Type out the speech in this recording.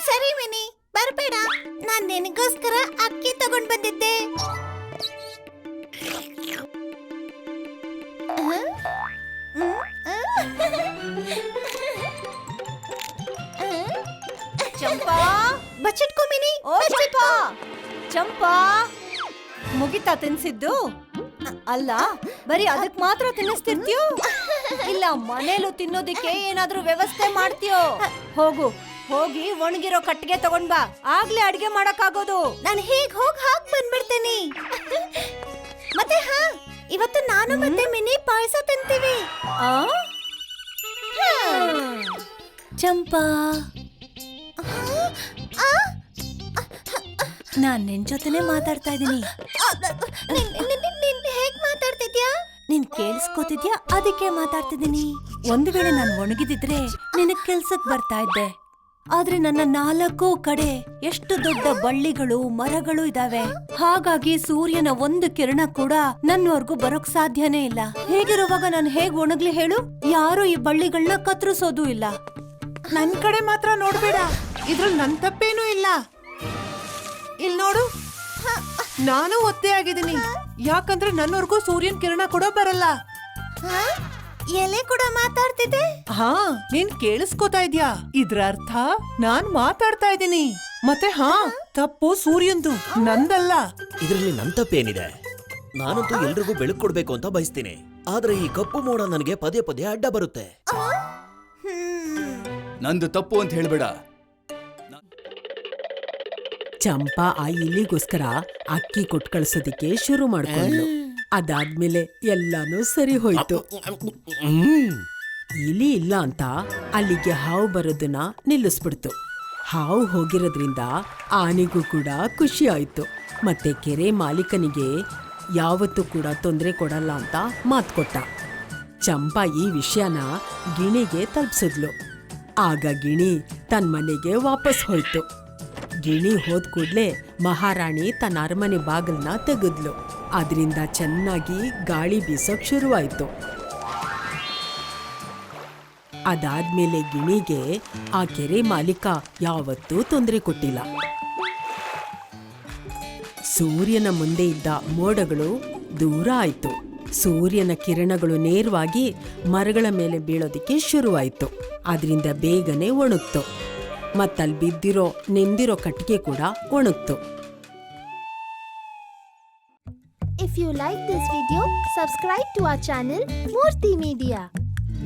ಸರಿ ಮಿನಿ, ಬರ್ಬೇಡ. ನಾನ್ ನಿನಗೋಸ್ಕರ ಅಕ್ಕಿ ತಗೊಂಡ್ ಬಂದಿದ್ದೆ. ಚಂಪಾ, ಬಚ್ಚಿಟ್ಕೊ ಮಿನಿ. ಓ ಚಂಪಾ, ಚಂಪಾ, ಮುಗಿತಾ ತಿನ್ಸಿದ್ದು? ಅಲ್ಲ, ಬರೀ ಅದಕ್ ಮಾತ್ರ ತಿನ್ನಿಸ್ತಿರ್ತೀಯೋ? ಇಲ್ಲ ಮನೇಲೂ ತಿನ್ನೋದಿಕ್ಕೆ ಏನಾದ್ರೂ ವ್ಯವಸ್ಥೆ ಮಾಡ್ತೀಯೋ? ಹೋಗು, ಹೋಗಿ ಒಣಗಿರೋ ಕಟ್ಟಿಗೆ ತಗೊಂಡ್ ಬಾ, ಆಗ್ಲೇ ಅಡ್ಗೆ ಮಾಡಕ್ಕಾಗೋದು. ನಾನು ಹೇಗ್ ಹಾಗ್ ಬಂದ್ಬಿಡ್ತೇನೆ. ಮತ್ತೆ ಇವತ್ತು ನಾನು ಮತ್ತೆ ಮಿನಿ ಪಾಯಸ ತಿಂತೀವಿ. ಚಂಪಾ, ನಾನ್ ನಿನ್ ಜೊತೆನೆ ಮಾತಾಡ್ತಾ ಇದೀನಿ. ಹೇಗ್ ಮಾತಾಡ್ತಿದ್ಯಾ? ನೀನ್ ಕೇಳಿಸ್ಕೊತಿದ್ಯಾ? ಅದಕ್ಕೆ ಮಾತಾಡ್ತಿದ್ದೀನಿ. ಒಂದು ವೇಳೆ ನಾನ್ ಒಣಗಿದಿದ್ರೆ ನಿನಗ್ ಕೆಲ್ಸಕ್ ಬರ್ತಾ ಇದ್ದೆ. ಆದ್ರೆ ನನ್ನ 4 ಕಡೆ ಎಷ್ಟು ದೊಡ್ಡ ಬಳ್ಳಿಗಳು ಮರಗಳು ಇದಾವೆ. ಹಾಗಾಗಿ ಸೂರ್ಯನ ಒಂದು ಕಿರಣ ಕೂಡ ನನ್ವರ್ಗೂ ಬರೋಕ್ ಸಾಧ್ಯನೇ ಇಲ್ಲ. ಹೇಗಿರುವಾಗ ನಾನು ಹೇಗ್ ಒಣಗ್ಲಿ ಹೇಳು? ಯಾರು ಈ ಬಳ್ಳಿಗಳನ್ನ ಕತ್ತರಿಸೋದು ಇಲ್ಲ. ನನ್ ಕಡೆ ಮಾತ್ರ ನೋಡ್ಬೇಡ, ಇದ್ರಲ್ಲಿ ನನ್ ತಪ್ಪೇನೂ ಇಲ್ಲ. ಇಲ್ ನೋಡು, ನಾನು ಒತ್ತೆ ಆಗಿದ್ದೀನಿ. ಯಾಕಂದ್ರೆ ನನ್ನವರ್ಗೂ ಸೂರ್ಯನ್ ಕಿರಣ ಕೂಡ ಬರಲ್ಲ. ಎಲೆ ಕೂಡ ಮಾತಾಡ್ತಿದೆ. ನೀನ್ ಕೇಳಿಸ್ಕೊತಾ ಇದ್ಯಾ? ಇದ್ರ ಅರ್ಥ ನಾನ್ ಮಾತಾಡ್ತಾ ಇದ್ದೀನಿ. ಮತ್ತೆ ತಪ್ಪು ಸೂರ್ಯಂದು, ನಂದಲ್ಲ. ಇದರಲ್ಲಿ ನನ್ ತಪ್ಪೇನಿದೆ? ನಾನಂತೂ ಎಲ್ರಿಗೂ ಬೆಳಕು ಕೊಡ್ಬೇಕು ಅಂತ ಬಯಸ್ತೀನಿ. ಆದ್ರೆ ಈ ಕಪ್ಪು ಮೋಡ ನನಗೆ ಪದೇ ಪದೇ ಅಡ್ಡ ಬರುತ್ತೆ. ನಂದು ತಪ್ಪು ಅಂತ ಹೇಳ್ಬೇಡ. ಚಂಪಾ ಆ ಇಲಿಗೋಸ್ಕರ ಅಕ್ಕಿ ಕೊಟ್ಟು ಕಳ್ಸೋದಿಕ್ಕೆ ಶುರು ಮಾಡ್ಕೊಂಡ್ಲು. ಅದಾದ್ಮೇಲೆ ಎಲ್ಲಾನು ಸರಿ ಹೋಯ್ತು. ಇಲಿ ಇಲ್ಲ ಅಂತ ಅಲ್ಲಿಗೆ ಹಾವು ಬರೋದನ್ನ ನಿಲ್ಲಿಸ್ಬಿಡ್ತು. ಹಾವು ಹೋಗಿರೋದ್ರಿಂದ ಆನೆಗೂ ಕೂಡ ಖುಷಿ ಆಯ್ತು. ಮತ್ತೆ ಕೆರೆ ಮಾಲೀಕನಿಗೆ ಯಾವತ್ತೂ ಕೂಡ ತೊಂದರೆ ಕೊಡಲ್ಲ ಅಂತ ಮಾತು ಕೊಟ್ಟ. ಚಂಪಾ ಈ ವಿಷಯನ ಗಿಣಿಗೆ ತಲುಪಿಸಿದ್ಲು. ಆಗ ಗಿಣಿ ತನ್ನ ಮನೆಗೆ ವಾಪಸ್ ಹೋಯ್ತು. ಗಿಣಿ ಹೋದ್ ಕೂಡ್ಲೆ ಮಹಾರಾಣಿ ತನ್ನ ಅರಮನೆ ಬಾಗಿಲನ್ನ ತೆಗೆದ್ಲು. ಅದರಿಂದ ಚೆನ್ನಾಗಿ ಗಾಳಿ ಬೀಸೋಕ್ ಶುರುವಾಯ್ತು. ಅದಾದ್ಮೇಲೆ ಗಿಣಿಗೆ ಆ ಕೆರೆ ಮಾಲೀಕ ಯಾವತ್ತೂ ತೊಂದರೆ ಕೊಟ್ಟಿಲ್ಲ. ಸೂರ್ಯನ ಮುಂದೆ ಇದ್ದ ಮೋಡಗಳು ದೂರ ಆಯ್ತು. ಸೂರ್ಯನ ಕಿರಣಗಳು ನೇರವಾಗಿ ಮರಗಳ ಮೇಲೆ ಬೀಳೋದಿಕ್ಕೆ ಶುರುವಾಯ್ತು. ಅದರಿಂದ ಬೇಗನೆ ಒಣಗ್ತು. ಮತ್ತಲ್ಲಿ ಬಿದ್ದಿರೋ ನೆಂದಿರೋ ಕಟ್ಟಿಗೆ ಕೂಡ ಒಣಗ್ತು. If you like this video, subscribe to our channel Murthy Media.